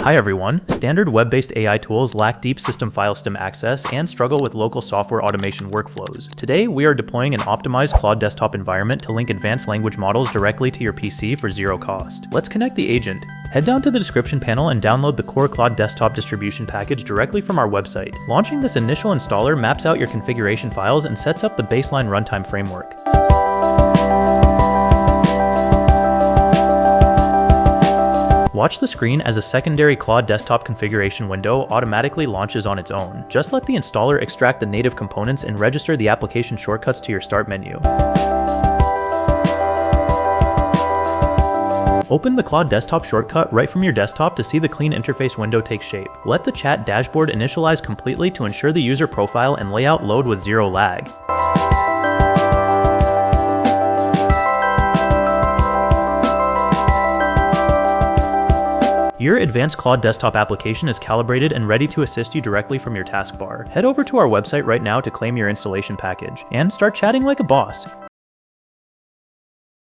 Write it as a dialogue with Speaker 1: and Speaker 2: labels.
Speaker 1: Hi everyone. Standard web-based AI tools lack deep system file system access and struggle with local software automation workflows. Today, we are deploying an optimized Claude desktop environment to link advanced language models directly to your PC for zero cost. Let's connect the agent. Head down to the description panel and download the core Claude desktop distribution package directly from our website. Launching this initial installer maps out your configuration files and sets up the baseline runtime framework. Watch the screen as a secondary Claude desktop configuration window automatically launches on its own. Just let the installer extract the native components and register the application shortcuts to your start menu. Open the Claude desktop shortcut right from your desktop to see the clean interface window take shape. Let the chat dashboard initialize completely to ensure the user profile and layout load with zero lag. Your advanced Claude desktop application is calibrated and ready to assist you directly from your taskbar. Head over to our website right now to claim your installation package, and start chatting like a boss.